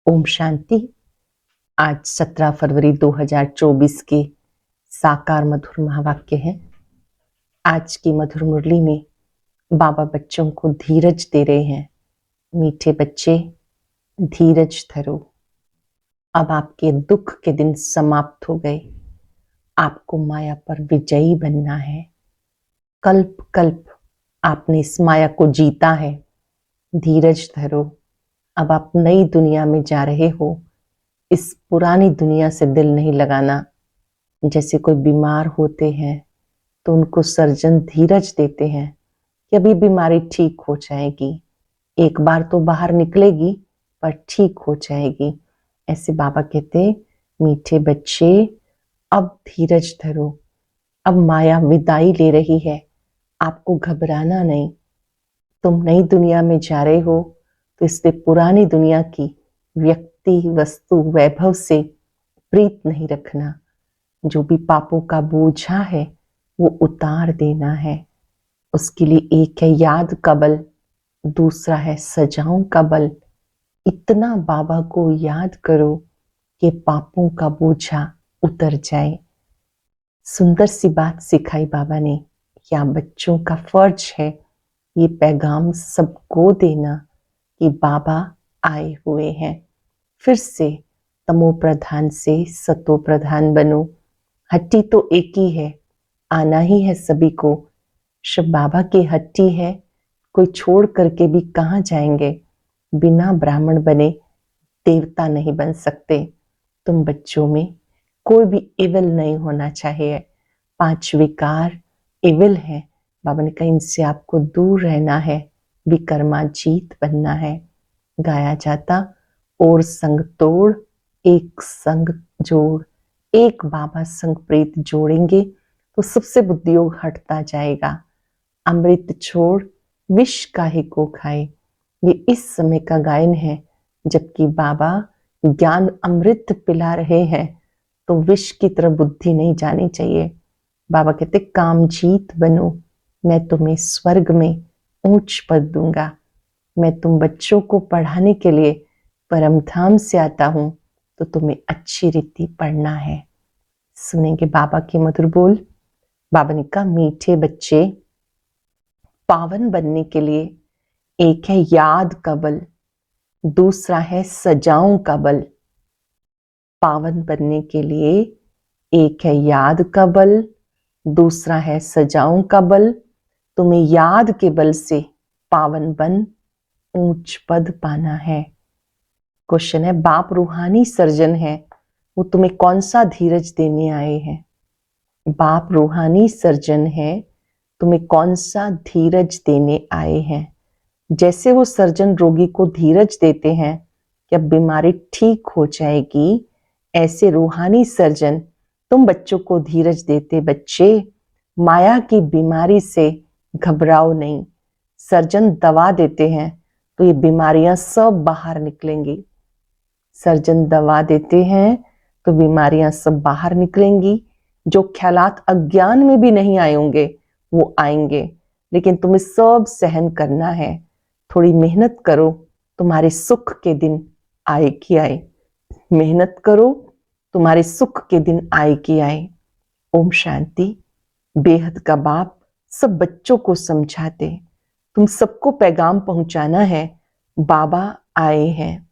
ओम शांति। आज 17 फरवरी 2024 के साकार मधुर महावाक्य है। आज की मधुर मुरली में बाबा बच्चों को धीरज दे रहे हैं। मीठे बच्चे, धीरज धरो। अब आपके दुख के दिन समाप्त हो गए। आपको माया पर विजयी बनना है। कल्प कल्प आपने इस माया को जीता है। धीरज धरो। अब आप नई दुनिया में जा रहे हो। इस पुरानी दुनिया से दिल नहीं लगाना। जैसे कोई बीमार होते हैं तो उनको सर्जन धीरज देते हैं कि अभी बीमारी ठीक हो जाएगी, एक बार तो बाहर निकलेगी पर ठीक हो जाएगी। ऐसे बाबा कहते, मीठे बच्चे अब धीरज धरो। अब माया विदाई ले रही है, आपको घबराना नहीं। तुम नई दुनिया में जा रहे हो तो इसलिए पुरानी दुनिया की व्यक्ति, वस्तु, वैभव से प्रीत नहीं रखना। जो भी पापों का बोझा है वो उतार देना है। उसके लिए एक है याद का बल, दूसरा है सजाओं का बल। इतना बाबा को याद करो कि पापों का बोझा उतर जाए। सुंदर सी बात सिखाई बाबा ने। या बच्चों का फर्ज है ये पैगाम सबको देना कि बाबा आए हुए हैं। फिर से तमो प्रधान से सतो प्रधान बनो। हट्टी तो एक ही है, आना ही है सभी को। शिव बाबा की हट्टी है, कोई छोड़ करके भी कहाँ जाएंगे। बिना ब्राह्मण बने देवता नहीं बन सकते। तुम बच्चों में कोई भी इविल नहीं होना चाहिए। 5 विकार इविल है। बाबा ने कहा इनसे आपको दूर रहना है, विकर्माजीत बनना है। गाया जाता, और संग तोड़ एक संग जोड़। एक बाबा संग प्रीत जोड़ेंगे तो सबसे बुद्धियोग हटता जाएगा। अमृत छोड़ विष काहे को खाए। ये इस समय का गायन है, जबकि बाबा ज्ञान अमृत पिला रहे हैं तो विष की तरफ बुद्धि नहीं जानी चाहिए। बाबा कहते कामजीत बनो, मैं तुम्हें स्वर्ग में ऊंच पद दूंगा। मैं तुम बच्चों को पढ़ाने के लिए परम धाम से आता हूं तो तुम्हें अच्छी रीति पढ़ना है। सुनेंगे बाबा के मधुर बोल। बाबा ने कहा मीठे बच्चे, पावन बनने के लिए एक है याद का बल, दूसरा है सजाओं का बल। पावन बनने के लिए एक है याद का बल, दूसरा है सजाओं का बल। तुम्हें याद के बल से पावन बन ऊंच पद पाना है। क्वेश्चन है, बाप रूहानी सर्जन है, वो तुम्हें कौन सा धीरज देने आए हैं। बाप रूहानी सर्जन है, तुम्हें कौन सा धीरज देने आए हैं। जैसे वो सर्जन रोगी को धीरज देते हैं कि अब बीमारी ठीक हो जाएगी, ऐसे रूहानी सर्जन तुम बच्चों को धीरज देते। बच्चे, माया की बीमारी से घबराओ नहीं। सर्जन दवा देते हैं तो ये बीमारियां सब बाहर निकलेंगी। सर्जन दवा देते हैं तो बीमारियां सब बाहर निकलेंगी। जो ख्यालात अज्ञान में भी नहीं आए होंगे वो आएंगे, लेकिन तुम्हें सब सहन करना है। थोड़ी मेहनत करो, तुम्हारे सुख के दिन आए कि आए। मेहनत करो, तुम्हारे सुख के दिन आए कि आए। ओम शांति। बेहद का बाप सब बच्चों को समझाते, तुम सबको पैगाम पहुंचाना है, बाबा आए हैं।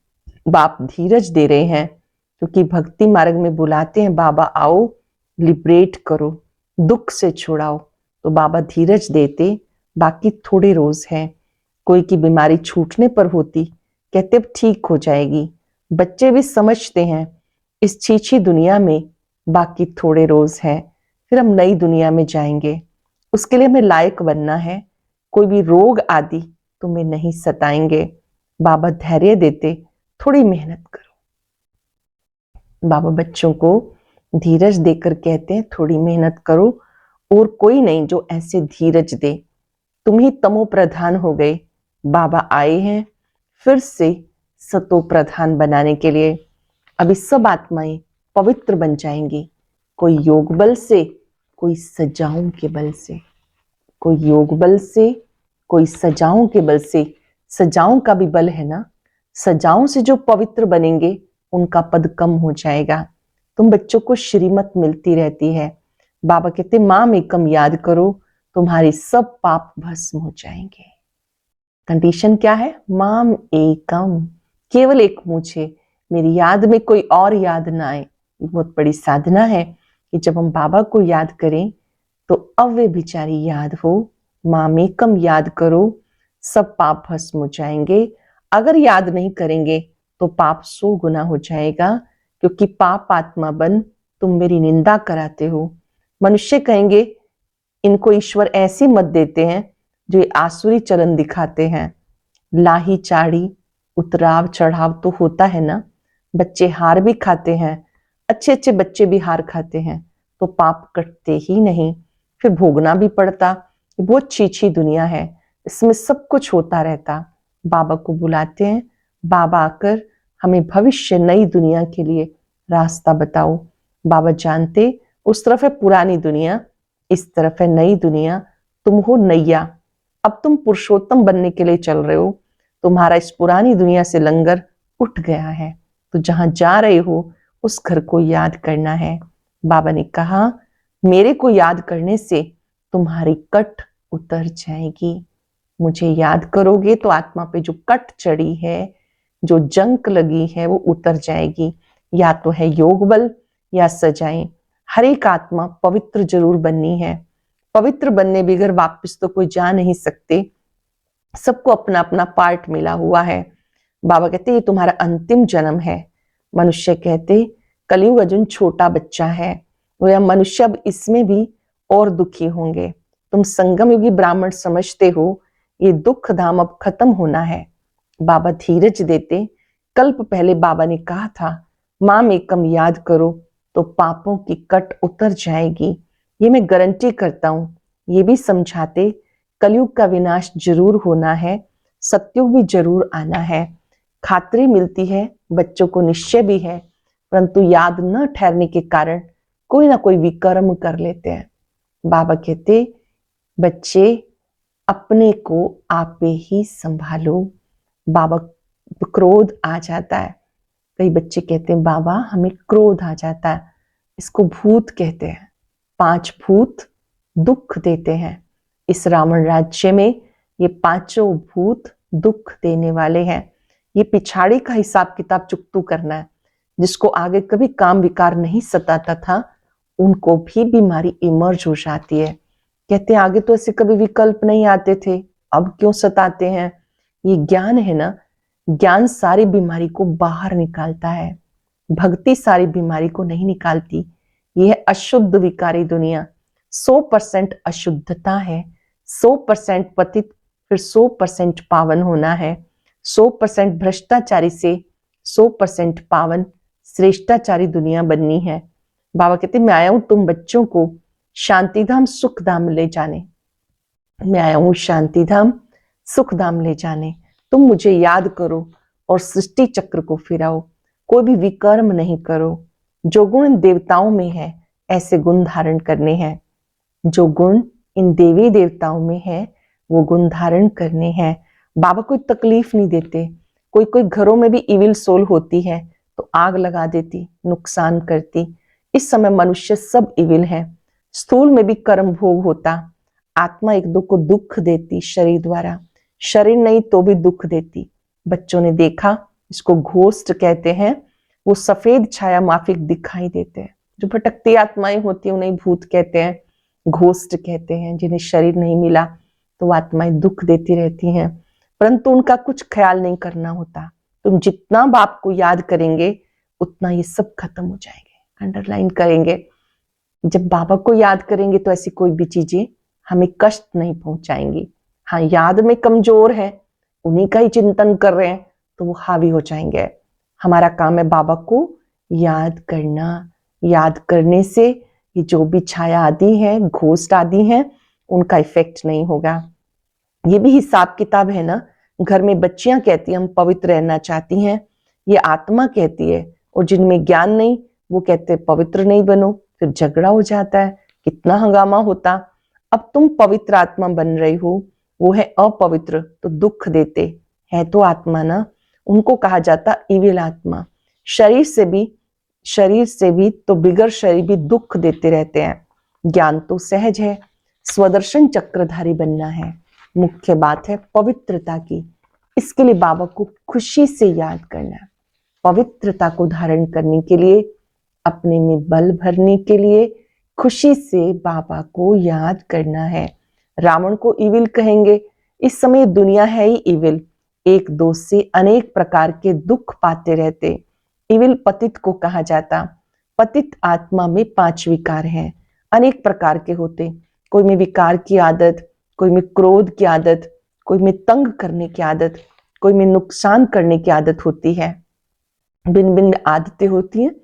बाप धीरज दे रहे हैं क्योंकि भक्ति मार्ग में बुलाते हैं, बाबा आओ, लिबरेट करो, दुख से छुड़ाओ। तो बाबा धीरज देते। बाकी थोड़े रोज है। कोई की बीमारी छूटने पर होती, कहते अब ठीक हो जाएगी। बच्चे भी समझते हैं इस छीछी दुनिया में बाकी थोड़े रोज है, फिर हम नई दुनिया में जाएंगे। उसके लिए हमें लायक बनना है। कोई भी रोग आदि तुम्हें नहीं सताएंगे। बाबा धैर्य देते, थोड़ी मेहनत करो। बाबा बच्चों को धीरज देकर कहते हैं थोड़ी मेहनत करो, और कोई नहीं जो ऐसे धीरज दे। तुम ही तमो प्रधान हो गए, बाबा आए हैं फिर से सतो प्रधान बनाने के लिए। अभी सब आत्माएं पवित्र बन जाएंगी, कोई योग बल से, कोई सजाओं के बल से। कोई योग बल से, कोई सजाओं के बल से। सजाओं का भी बल है ना, सजाओं से जो पवित्र बनेंगे उनका पद कम हो जाएगा। तुम बच्चों को श्रीमत मिलती रहती है। बाबा कहते माम एकम याद करो, तुम्हारे सब पाप भस्म हो जाएंगे। कंडीशन क्या है? माम एकम, केवल एक मुझे, मेरी याद में कोई और याद ना आए। बहुत बड़ी साधना है कि जब हम बाबा को याद करें तो अव्यभिचारी याद हो। माम एकम याद करो, सब पाप भस्म हो जाएंगे। अगर याद नहीं करेंगे तो पाप 100 गुना हो जाएगा, क्योंकि पाप आत्मा बन तुम मेरी निंदा कराते हो। मनुष्य कहेंगे इनको ईश्वर ऐसी मत देते हैं जो ये आसुरी चलन दिखाते हैं। लाही चाड़ी उतराव चढ़ाव तो होता है ना। बच्चे हार भी खाते हैं, अच्छे अच्छे बच्चे भी हार खाते हैं, तो पाप कटते ही नहीं, फिर भोगना भी पड़ता। बहुत छीछी दुनिया है, इसमें सब कुछ होता रहता। बाबा को बुलाते हैं, बाबा आकर हमें भविष्य नई दुनिया के लिए रास्ता बताओ। बाबा जानते उस तरफ है पुरानी दुनिया, इस तरफ है नई दुनिया। तुम हो नैया, अब तुम पुरुषोत्तम बनने के लिए चल रहे हो। तुम्हारा इस पुरानी दुनिया से लंगर उठ गया है, तो जहां जा रहे हो उस घर को याद करना है। बाबा ने कहा मेरे को याद करने से तुम्हारी कट उतर जाएगी। मुझे याद करोगे तो आत्मा पे जो कट चढ़ी है, जो जंक लगी है, वो उतर जाएगी। या तो है योग बल या सजाएं। हर एक आत्मा पवित्र जरूर बननी है। पवित्र बनने बगैर वापस तो कोई जा नहीं सकते। सबको अपना अपना पार्ट मिला हुआ है। बाबा कहते ये तुम्हारा अंतिम जन्म है। मनुष्य कहते कलयुग अर्जुन छोटा बच्चा है, वो मनुष्य अब इसमें भी और दुखी होंगे। तुम संगम युगी ब्राह्मण समझते हो, ये दुख धाम अब खत्म होना है। बाबा धीरज देते। कल्प पहले बाबा ने कहा था माम एकम याद करो तो पापों की कट उतर जाएगी। ये मैं गारंटी करता हूं। ये भी समझाते कलयुग का विनाश जरूर होना है, सतयुग भी जरूर आना है। खातरी मिलती है, बच्चों को निश्चय भी है, परंतु याद न ठहरने के कारण कोई ना कोई विकर्म कर लेते हैं। बाबा कहते बच्चे अपने को आपे ही संभालो। बाबा क्रोध आ जाता है, कई बच्चे कहते हैं बाबा हमें क्रोध आ जाता है, इसको भूत कहते हैं। 5 भूत दुख देते हैं। इस रावण राज्य में ये 5 भूत दुख देने वाले हैं। ये पिछाड़ी का हिसाब किताब चुकतू करना है। जिसको आगे कभी काम विकार नहीं सताता था, उनको भी बीमारी इमर्ज हो जाती है। कहते हैं आगे तो ऐसे कभी विकल्प नहीं आते थे, अब क्यों सताते हैं? ये ज्ञान है ना, ज्ञान सारी बीमारी को बाहर निकालता है, भक्ति सारी बीमारी को नहीं निकालती। यह है अशुद्ध विकारी दुनिया। 100% अशुद्धता है, 100% पतित, फिर 100% पावन होना है। 100% भ्रष्टाचारी से 100% पावन श्रेष्ठाचारी दुनिया बननी है। बाबा कहते मैं आया हूं तुम बच्चों को शांतिधाम सुखधाम ले जाने। मैं आया हूं शांतिधाम सुखधाम ले जाने। तुम मुझे याद करो और सृष्टि चक्र को फिराओ। कोई भी विकर्म नहीं करो। जो गुण इन देवताओं में है ऐसे गुण धारण करने हैं। जो गुण इन देवी देवताओं में है वो गुण धारण करने हैं। बाबा कोई तकलीफ नहीं देते। कोई कोई घरों में भी इविल सोल होती है तो आग लगा देती, नुकसान करती। इस समय मनुष्य सब इविल है। स्थूल में भी कर्म भोग होता। आत्मा एक दो को दुख देती शरीर द्वारा, शरीर नहीं तो भी दुख देती। बच्चों ने देखा, इसको घोस्ट कहते हैं। वो सफेद छाया माफिक दिखाई देते हैं। जो भटकती आत्माएं होती है उन्हें भूत कहते हैं, घोस्ट कहते हैं। जिन्हें शरीर नहीं मिला तो वो आत्माएं दुख देती रहती हैं, परंतु उनका कुछ ख्याल नहीं करना होता। तुम जितना बाप को याद करेंगे उतना ये सब खत्म हो जाएंगे। अंडरलाइन करेंगे, जब बाबा को याद करेंगे तो ऐसी कोई भी चीजें हमें कष्ट नहीं पहुंचाएंगी। हाँ, याद में कमजोर है, उन्हीं का ही चिंतन कर रहे हैं तो वो हावी हो जाएंगे। हमारा काम है बाबा को याद करना। याद करने से ये जो भी छाया आदि है, घोस्ट आदि है, उनका इफेक्ट नहीं होगा। ये भी हिसाब किताब है ना। घर में बच्चियां कहती हैं हम पवित्र रहना चाहती हैं, ये आत्मा कहती है, और जिनमें ज्ञान नहीं वो कहते पवित्र नहीं बनो। फिर झगड़ा हो जाता है, कितना हंगामा होता। अब तुम पवित्र आत्मा बन रही हो, वो है अपवित्र, तो दुख देते है तो आत्मा ना। उनको कहा जाता इविल आत्मा। शरीर से भी तो बिगर शरीर भी दुख देते रहते हैं। ज्ञान तो सहज है, स्वदर्शन चक्रधारी बनना है, मुख्य बात है पवित्रता की। इसके लिए बाबा को खुशी से याद करना है। पवित्रता को धारण करने के लिए, अपने में बल भरने के लिए खुशी से बाबा को याद करना है। रावण को इविल कहेंगे, इस समय दुनिया है ही इविल, एक दोस्त से अनेक प्रकार के दुख पाते रहते। इविल पतित को कहा जाता। पतित आत्मा में 5 विकार हैं, अनेक प्रकार के होते। कोई में विकार की आदत, कोई में क्रोध की आदत, कोई में तंग करने की आदत, कोई में नुकसान करने की आदत होती है। भिन्न भिन्न आदतें होती हैं,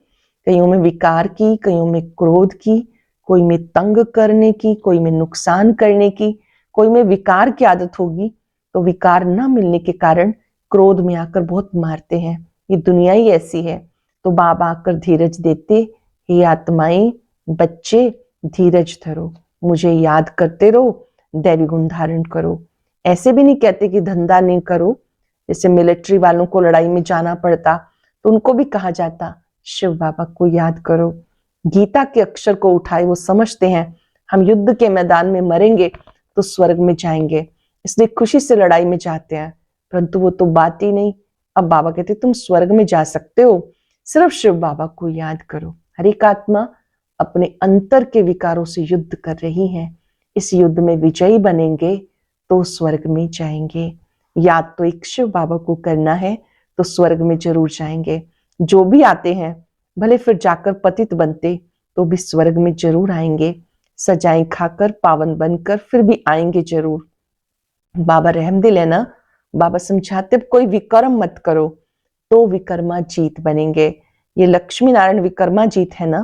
कईयों में विकार की, कईयों में क्रोध की, कोई में तंग करने की, कोई में नुकसान करने की, कोई में विकार की आदत होगी तो विकार न मिलने के कारण क्रोध में आकर बहुत मारते हैं। ये दुनिया ही ऐसी है। तो बाबा आकर धीरज देते, हे आत्माएं, बच्चे धीरज धरो, मुझे याद करते रहो, दैवी गुण धारण करो। ऐसे भी नहीं कहते कि धंधा नहीं करो, जैसे मिलिट्री वालों को लड़ाई में जाना पड़ता तो उनको भी कहा जाता शिव बाबा को याद करो। गीता के अक्षर को उठाए, वो समझते हैं हम युद्ध के मैदान में मरेंगे तो स्वर्ग में जाएंगे, इसलिए खुशी से लड़ाई में जाते हैं। परंतु वो तो बात ही नहीं। अब बाबा कहते तुम स्वर्ग में जा सकते हो, सिर्फ शिव बाबा को याद करो। हर एक आत्मा अपने अंतर के विकारों से युद्ध कर रही है। इस युद्ध में विजयी बनेंगे तो स्वर्ग में जाएंगे। याद तो एक शिव बाबा को करना है तो स्वर्ग में जरूर जाएंगे। जो भी आते हैं भले फिर जाकर पतित बनते तो भी स्वर्ग में जरूर आएंगे। सजाएं खाकर पावन बनकर फिर भी आएंगे जरूर। बाबा रहम दिल है ना, बाबा समझाते कोई विकर्म मत करो तो विकर्मा जीत बनेंगे। ये लक्ष्मी नारायण विकर्मा जीत है ना,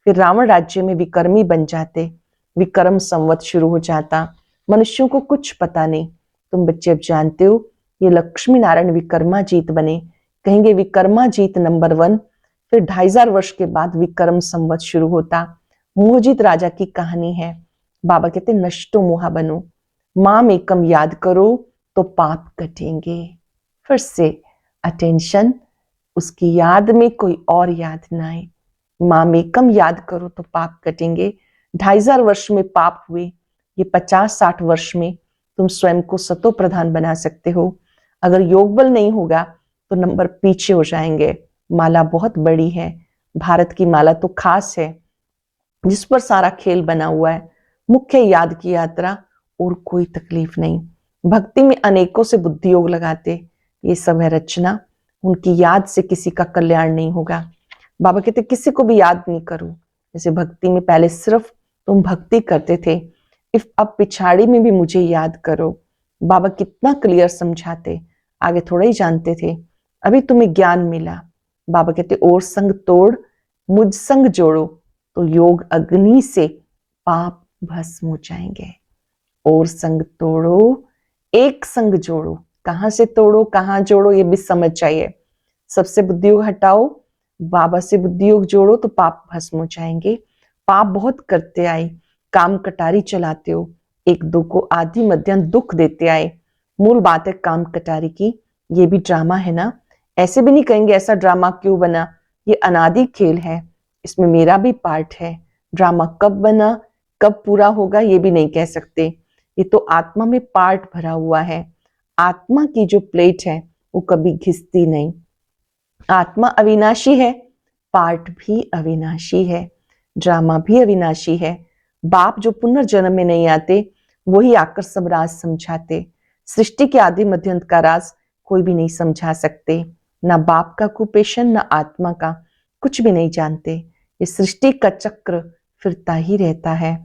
फिर रावण राज्य में विकर्मी बन जाते, विक्रम संवत शुरू हो जाता। मनुष्यों को कुछ पता नहीं, तुम बच्चे अब जानते हो ये लक्ष्मी नारायण विकर्मा जीत बने। कहेंगे विकर्मा जीत नंबर 1, फिर 2500 वर्ष के बाद विक्रम संवत शुरू होता। मोहजित राजा की कहानी है। बाबा कहते नष्टो मोहा बनो, माम एकम याद करो तो पाप कटेंगे। फिर से अटेंशन, उसकी याद में कोई और याद ना आए। माम एकम याद करो तो पाप कटेंगे। 2500 वर्ष में पाप हुए, ये 50-60 वर्ष में तुम स्वयं को सतो प्रधान बना सकते हो। अगर योग बल नहीं होगा तो नंबर पीछे हो जाएंगे। माला बहुत बड़ी है, भारत की माला तो खास है जिस पर सारा खेल बना हुआ है। मुख्य याद की यात्रा और कोई तकलीफ नहीं। भक्ति में अनेकों से बुद्धि योग लगाते, ये सब है रचना। उनकी याद से किसी का कल्याण नहीं होगा। बाबा कहते किसी को भी याद नहीं करो। जैसे भक्ति में पहले सिर्फ तुम भक्ति करते थे, अब पिछाड़ी में भी मुझे याद करो। बाबा कितना क्लियर समझाते, आगे थोड़ा ही जानते थे। अभी तुम्हें ज्ञान मिला। बाबा कहते और संग तोड़ मुझ संग जोड़ो तो योग अग्नि से पाप भस्म हो जाएंगे। और संग तोड़ो, एक संग जोड़ो। कहां से तोड़ो, कहां जोड़ो, ये भी समझ चाहिए। सबसे बुद्धि योग हटाओ, बाबा से बुद्धि योग जोड़ो तो पाप भस्म हो जाएंगे। पाप बहुत करते आए, काम कटारी चलाते हो, एक दो को आदि मध्यम दुख देते आए। मूल बात है काम कटारी की, ये भी ड्रामा है ना। ऐसे भी नहीं कहेंगे ऐसा ड्रामा क्यों बना, ये अनादि खेल है, इसमें मेरा भी पार्ट है। ड्रामा कब बना, कब पूरा होगा, ये भी नहीं कह सकते। ये तो आत्मा में पार्ट भरा हुआ है। आत्मा की जो प्लेट है वो कभी घिसती नहीं। आत्मा अविनाशी है, पार्ट भी अविनाशी है, ड्रामा भी अविनाशी है। बाप जो पुनर्जन्म में नहीं आते वही आकर सब राज समझाते। सृष्टि के आदि मध्य अंत का राज कोई भी नहीं समझा सकते। ना बाप का कुपेशन, ना आत्मा का, कुछ भी नहीं जानते। ये सृष्टि का चक्र फिरता ही रहता है।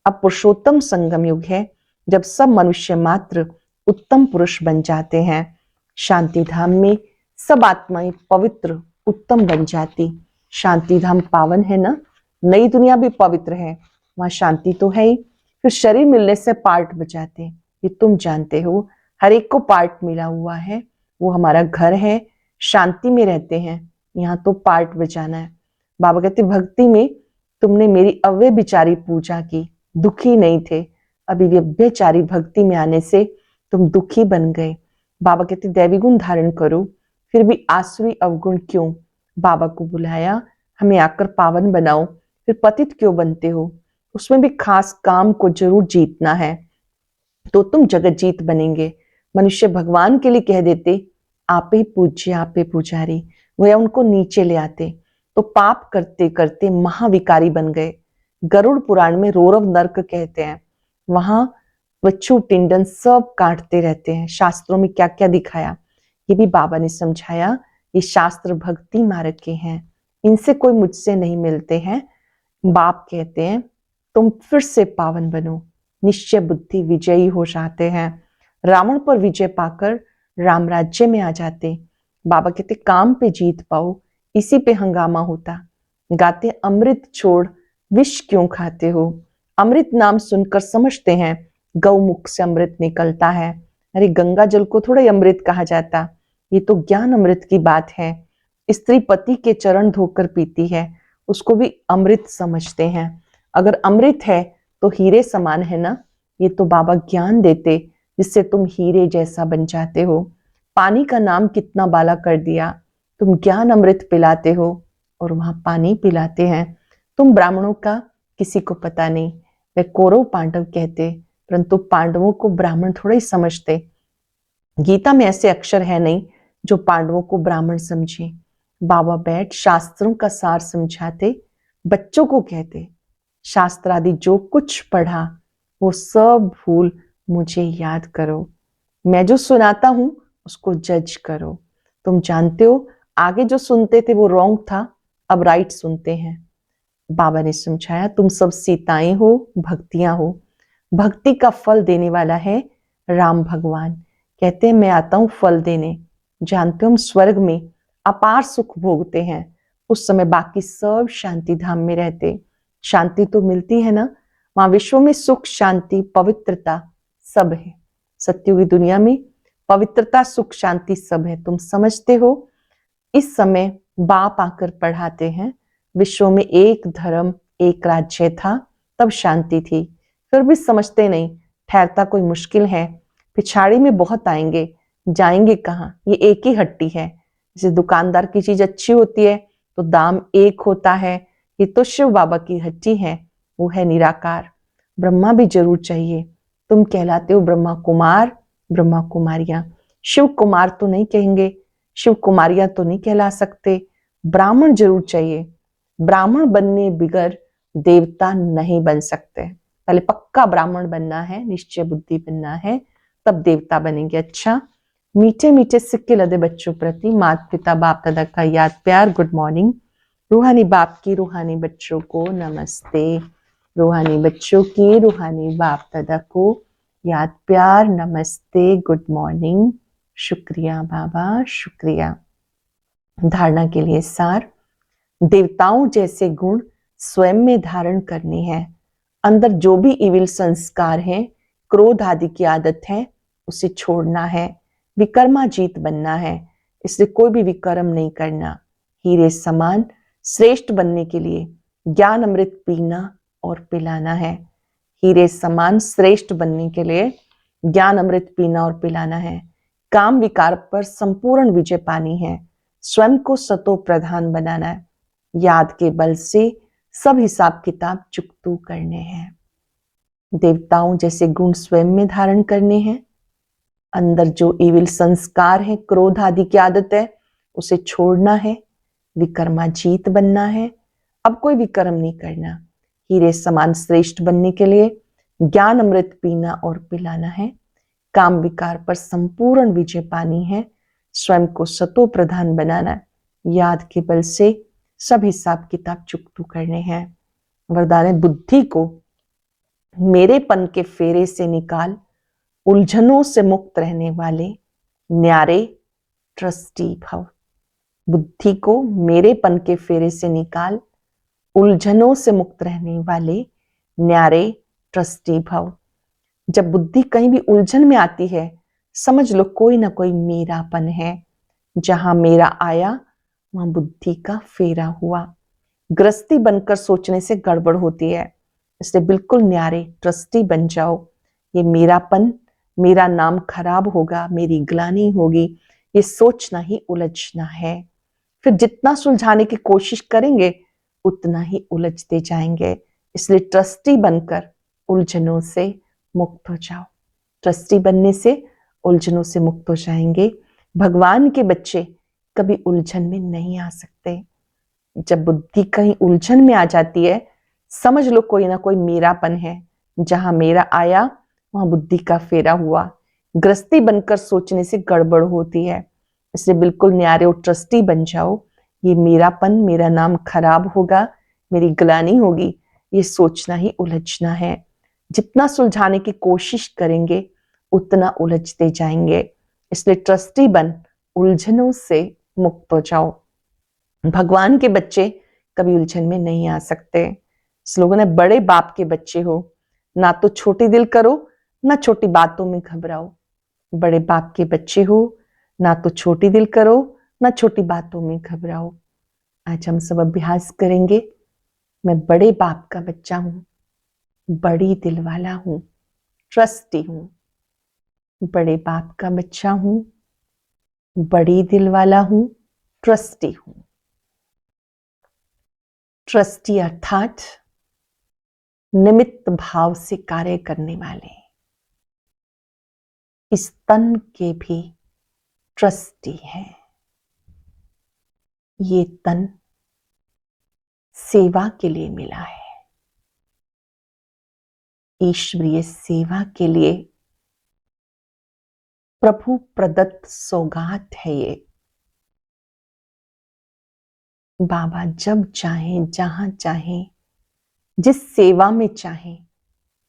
अब पुरुषोत्तम संगम युग है, जब सब मनुष्य मात्र उत्तम पुरुष बन जाते हैं। शांति धाम में सब आत्माएं पवित्र उत्तम बन जाती। शांति धाम पावन है ना, नई दुनिया भी पवित्र है, वहां शांति तो है ही। फिर शरीर मिलने से पार्ट बचाते, ये तुम जानते हो। हर एक को पार्ट मिला हुआ है, वो हमारा घर है, शांति में रहते हैं, यहाँ तो पार्ट बचाना है। बाबा कहते भक्ति में तुमने मेरी अव्यभिचारी पूजा की, दुखी नहीं थे। अभी व्यभिचारी भक्ति में आने से तुम दुखी बन गए। बाबा कहते दैवी गुण धारण करो, फिर भी आसुरी अवगुण क्यों? बाबा को बुलाया, हमें आकर पावन बनाओ। फिर पतित क्यों बनते हो? उसमें भी खास काम को जरूर जीतना है तो तुम जगत जीत बनेंगे। मनुष्य भगवान के लिए कह देते आप ही पूज्य, आप ही पुजारी, वो या उनको नीचे ले आते तो पाप करते करते महाविकारी बन गए। गरुड़ पुराण में रोरव नर्क कहते हैं, वहां बच्चू टिंडन सब काटते रहते हैं। शास्त्रों में क्या क्या दिखाया ये भी बाबा ने समझाया। ये शास्त्र भक्ति मार्ग के हैं, इनसे कोई मुझसे नहीं मिलते हैं। बाप कहते हैं तुम फिर से पावन बनो, निश्चय बुद्धि विजयी हो जाते हैं। रावण पर विजय पाकर राम राज्य में आ जाते। बाबा कहते काम पे जीत पाओ, इसी पे हंगामा होता। गाते अमृत छोड़ विष क्यों खाते हो? अमृत नाम सुनकर समझते हैं गौमुख से अमृत निकलता है। अरे गंगा जल को थोड़ा ही अमृत कहा जाता, ये तो ज्ञान अमृत की बात है। स्त्री पति के चरण धोकर पीती है, उसको भी अमृत समझते हैं। अगर अमृत है तो हीरे समान है ना। ये तो बाबा ज्ञान देते जिससे तुम हीरे जैसा बन जाते हो। पानी का नाम कितना बाला कर दिया, तुम ज्ञान अमृत पिलाते हो और वहां पानी पिलाते हैं। तुम ब्राह्मणों का किसी को पता नहीं, वे कौरव पांडव कहते, परंतु पांडवों को ब्राह्मण थोड़ा ही समझते। गीता में ऐसे अक्षर है नहीं जो पांडवों को ब्राह्मण समझे। बाबा बैठ शास्त्रों का सार समझाते, बच्चों को कहते शास्त्र आदि जो कुछ पढ़ा वो सब भूल मुझे याद करो। मैं जो सुनाता हूं उसको जज करो। तुम जानते हो आगे जो सुनते थे वो रॉन्ग था, अब राइट सुनते हैं। बाबा ने समझाया तुम सब सीताएं हो, भक्तियां हो। भक्ति का फल देने वाला है राम भगवान। कहते हैं मैं आता हूं फल देने। जानते हो हम स्वर्ग में अपार सुख भोगते हैं, उस समय बाकी सब शांति धाम में रहते। शांति तो मिलती है ना, वहां विश्व में सुख शांति पवित्रता सब है। सत्युगी दुनिया में पवित्रता सुख शांति सब है, तुम समझते हो। इस समय बाप आकर पढ़ाते हैं विश्व में एक धर्म एक राज्य था, तब शांति थी। फिर भी समझते नहीं, ठहरता कोई मुश्किल है। पिछाड़ी में बहुत आएंगे, जाएंगे कहाँ, ये एक ही हट्टी है। जैसे दुकानदार की चीज अच्छी होती है तो दाम एक होता है, ये तो शिव बाबा की हट्टी है, वो है निराकार। ब्रह्मा भी जरूर चाहिए। तुम कहलाते हो ब्रह्मा कुमार ब्रह्मा कुमारियां। शिव कुमार तो नहीं कहेंगे, शिव कुमारियां तो नहीं कहला सकते। ब्राह्मण जरूर चाहिए। ब्राह्मण बनने बिगर देवता नहीं बन सकते। पहले पक्का ब्राह्मण बनना है, निश्चय बुद्धि बनना है, तब देवता बनेंगे। अच्छा, मीठे मीठे सिक्के लदे बच्चों प्रति माता पिता बाप दादा का याद प्यार गुड मॉर्निंग। रूहानी बाप की रूहानी बच्चों को नमस्ते। रूहानी बच्चों की रूहानी बाप दादा को याद प्यार नमस्ते गुड मॉर्निंग। शुक्रिया बाबा, शुक्रिया। धारणा के लिए सार, देवताओं जैसे गुण स्वयं में धारण करने हैं। अंदर जो भी इविल संस्कार हैं, क्रोध आदि की आदत है, उसे छोड़ना है। विकर्माजीत बनना है, इसलिए कोई भी विकर्म नहीं करना। हीरे समान श्रेष्ठ बनने के लिए ज्ञान अमृत पीना और पिलाना है। हीरे समान श्रेष्ठ बनने के लिए ज्ञान अमृत पीना और पिलाना है। काम विकार पर संपूर्ण विजय पानी है। स्वयं को सतो प्रधान बनाना है। याद के बल से सब हिसाब किताब चुकतू करने हैं। देवताओं जैसे गुण स्वयं में धारण करने हैं। अंदर जो इविल संस्कार है, क्रोध आदि की आदत है, उसे छोड़ना है। विकर्माजीत बनना है, अब कोई विकर्म नहीं करना। हीरे समान श्रेष्ठ बनने के लिए ज्ञान अमृत पीना और पिलाना है। काम विकार पर संपूर्ण विजय पानी है। स्वयं को सतो प्रधान बनाना है। याद के बल से सब हिसाब किताब चुकतू करने हैं। वरदान है बुद्धि को मेरेपन के फेरे से निकाल, उलझनों से मुक्त रहने वाले न्यारे ट्रस्टी भव। बुद्धि को मेरेपन के फेरे से निकाल, उलझनों से मुक्त रहने वाले न्यारे ट्रस्टी भव। जब बुद्धि कहीं भी उलझन में आती है, समझ लो कोई ना कोई मेरापन है। जहां मेरा आया वहां बुद्धि का फेरा हुआ। गृहस्थी बनकर सोचने से गड़बड़ होती है, इसलिए बिल्कुल न्यारे ट्रस्टी बन जाओ। ये मेरापन, मेरा नाम खराब होगा, मेरी ग्लानि होगी, ये सोचना ही उलझना है। फिर जितना सुलझाने की कोशिश करेंगे उतना ही उलझते जाएंगे। इसलिए ट्रस्टी बनकर उलझनों से मुक्त हो जाओ। ट्रस्टी बनने से उलझनों से मुक्त हो जाएंगे। भगवान के बच्चे कभी उलझन में नहीं आ सकते। जब बुद्धि कहीं उलझन में आ जाती है, समझ लो कोई ना कोई मेरापन है। जहां मेरा आया वहां बुद्धि का फेरा हुआ। गृहस्थी बनकर सोचने से गड़बड़ होती है। इसलिए बिल्कुल न्यारे और ट्रस्टी बन जाओ। ये मेरापन, मेरा नाम खराब होगा, मेरी ग्लानि होगी, ये सोचना ही उलझना है। जितना सुलझाने की कोशिश करेंगे उतना उलझते जाएंगे। इसलिए ट्रस्टी बन उलझनों से मुक्त हो जाओ। भगवान के बच्चे कभी उलझन में नहीं आ सकते। स्लोगन है, बड़े बाप के बच्चे हो, ना तो छोटी दिल करो ना छोटी बातों में घबराओ। बड़े बाप के बच्चे हो, ना तो छोटी दिल करो ना छोटी बातों में घबराओ। आज हम सब अभ्यास करेंगे। मैं बड़े बाप का बच्चा हूं, बड़ी दिल वाला हूं, ट्रस्टी हूं। बड़े बाप का बच्चा हूं, बड़ी दिल वाला हूं, ट्रस्टी हूं। ट्रस्टी अर्थात निमित्त भाव से कार्य करने वाले। इस तन के भी ट्रस्टी हैं। ये तन सेवा के लिए मिला है, ईश्वरीय सेवा के लिए प्रभु प्रदत्त सौगात है ये। बाबा जब चाहें, जहां चाहें, जिस सेवा में चाहें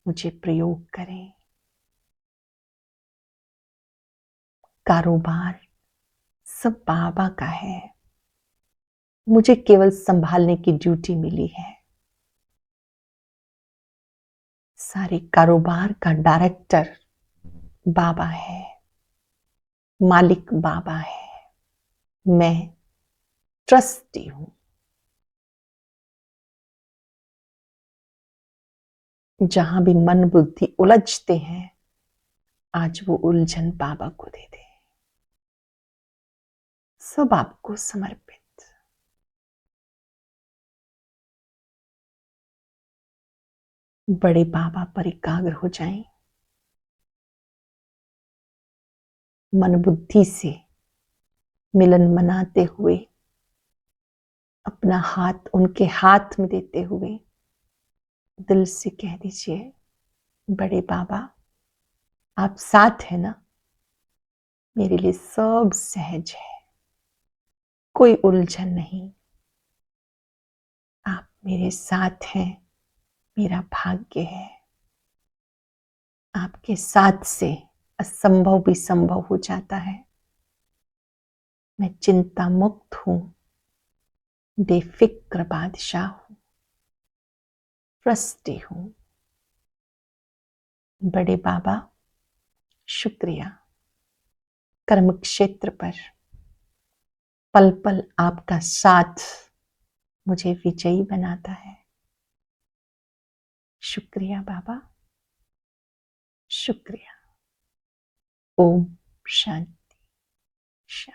मुझे प्रयोग करें। कारोबार सब बाबा का है, मुझे केवल संभालने की ड्यूटी मिली है। सारे कारोबार का डायरेक्टर बाबा है, मालिक बाबा है, मैं ट्रस्टी हूं। जहां भी मन बुद्धि उलझते हैं, आज वो उलझन बाबा को दे दे। सब आपको समर्पित। बड़े बाबा पर एकाग्र हो जाएं। मन बुद्धि से मिलन मनाते हुए, अपना हाथ उनके हाथ में देते हुए दिल से कह दीजिए, बड़े बाबा आप साथ है ना, मेरे लिए सब सहज है, कोई उलझन नहीं। आप मेरे साथ हैं, मेरा भाग्य है। आपके साथ से असंभव भी संभव हो जाता है। मैं चिंता मुक्त हूं, बेफिक्र बादशाह हूं, ट्रस्टी हूं। बड़े बाबा शुक्रिया। कर्म क्षेत्र पर पल पल आपका साथ मुझे विजयी बनाता है। शुक्रिया बाबा, शुक्रिया। ओम शांति शांति।